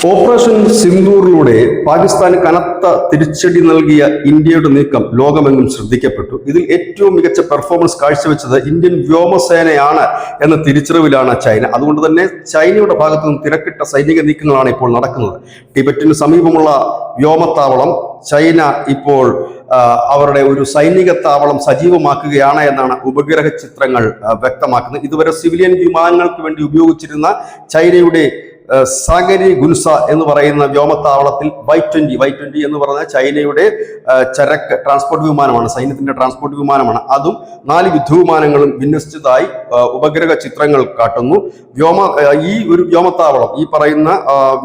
Operation സിന്ദൂറിലൂടെ പാകിസ്ഥാന് കനത്ത തിരിച്ചടി നൽകിയ ഇന്ത്യയുടെ നീക്കം ലോകമെങ്ങും ശ്രദ്ധിക്കപ്പെട്ടു. ഇതിൽ ഏറ്റവും മികച്ച പെർഫോമൻസ് കാഴ്ചവെച്ചത് ഇന്ത്യൻ വ്യോമസേനയാണ് എന്ന തിരിച്ചറിവിലാണ് ചൈന. അതുകൊണ്ട് തന്നെ ചൈനയുടെ ഭാഗത്തു നിന്ന് തിരക്കിട്ട സൈനിക നീക്കങ്ങളാണ് ഇപ്പോൾ നടക്കുന്നത്. ടിബറ്റിന് സമീപമുള്ള വ്യോമത്താവളം ചൈന ഇപ്പോൾ അവരുടെ ഒരു സൈനിക താവളം സജീവമാക്കുകയാണ് എന്നാണ് ഉപഗ്രഹ ചിത്രങ്ങൾ വ്യക്തമാക്കുന്നത്. ഇതുവരെ സിവിലിയൻ വിമാനങ്ങൾക്ക് വേണ്ടി ഉപയോഗിച്ചിരുന്ന ചൈനയുടെ സാഗരി ഗുൻസ എന്ന് പറയുന്ന വ്യോമത്താവളത്തിൽ Y-20 എന്ന് പറയുന്ന ചൈനയുടെ ചരക്ക് ട്രാൻസ്പോർട്ട് വിമാനമാണ്, സൈന്യത്തിന്റെ ട്രാൻസ്പോർട്ട് വിമാനമാണ്. അതും 4 യുദ്ധവിമാനങ്ങളും വിന്യസിച്ചതായി ഉപഗ്രഹ ചിത്രങ്ങൾ കാട്ടുന്നു. ഈ ഒരു വ്യോമത്താവളം, ഈ പറയുന്ന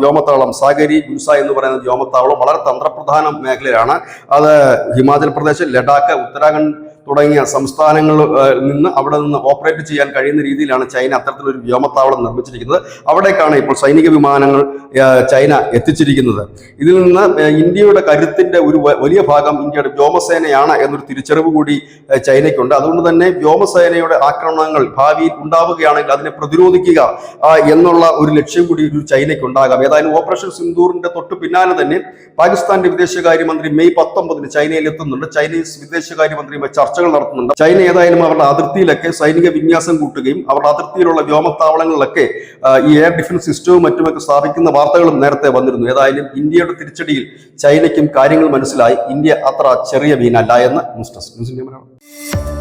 വ്യോമത്താവളം സാഗരി ഗുൻസ എന്ന് പറയുന്ന വ്യോമത്താവളം വളരെ തന്ത്രപ്രധാന മേഖലയാണ്. അത് ഹിമാചൽ പ്രദേശ്, ലഡാക്ക്, ഉത്തരാഖണ്ഡ് തുടങ്ങിയ സംസ്ഥാനങ്ങളിൽ അവിടെ നിന്ന് ഓപ്പറേറ്റ് ചെയ്യാൻ കഴിയുന്ന രീതിയിലാണ് ചൈന അത്തരത്തിലൊരു വ്യോമത്താവളം നിർമ്മിച്ചിരിക്കുന്നത്. അവിടേക്കാണ് ഇപ്പോൾ സൈനിക വിമാനങ്ങൾ ചൈന എത്തിച്ചിരിക്കുന്നത്. ഇതിൽ നിന്ന് ഇന്ത്യയുടെ കരുത്തിന്റെ ഒരു വലിയ ഭാഗം ഇന്ത്യയുടെ വ്യോമസേനയാണ് എന്നൊരു തിരിച്ചറിവ് കൂടി ചൈനയ്ക്കുണ്ട്. അതുകൊണ്ട് തന്നെ വ്യോമസേനയുടെ ആക്രമണങ്ങൾ ഭാവിയിൽ ഉണ്ടാവുകയാണെങ്കിൽ അതിനെ പ്രതിരോധിക്കുക എന്നുള്ള ഒരു ലക്ഷ്യം കൂടി ഒരു ചൈനയ്ക്ക് ഉണ്ടാകാം. ഏതായാലും ഓപ്പറേഷൻ സിന്ദൂറിന്റെ തൊട്ട് പിന്നാലെ തന്നെ പാകിസ്ഥാന്റെ വിദേശകാര്യമന്ത്രി മെയ് 19 ചൈനയിൽ എത്തുന്നുണ്ട്. ചൈനീസ് വിദേശകാര്യമന്ത്രിയുമായി ചർച്ചകൾ നടത്തുന്നുണ്ട്. ചൈന ഏതായാലും അവരുടെ അതിർത്തിയിലൊക്കെ സൈനിക വിന്യാസം കൂട്ടുകയും അവരുടെ അതിർത്തിയിലുള്ള വ്യോമത്താവളങ്ങളിലൊക്കെ ഈ എയർ ഡിഫൻസ് സിസ്റ്റവും മറ്റുമൊക്കെ സ്ഥാപിക്കുന്ന വാർത്തകളും നേരത്തെ വന്നിരുന്നു. ഏതായാലും ഇന്ത്യയുടെ തിരിച്ചടിയിൽ ചൈനയ്ക്കും കാര്യങ്ങൾ മനസ്സിലായി. ഇന്ത്യ അത്ര ചെറിയ മീനല്ല എന്ന് ന്യൂസ് ഡെസ്ക്.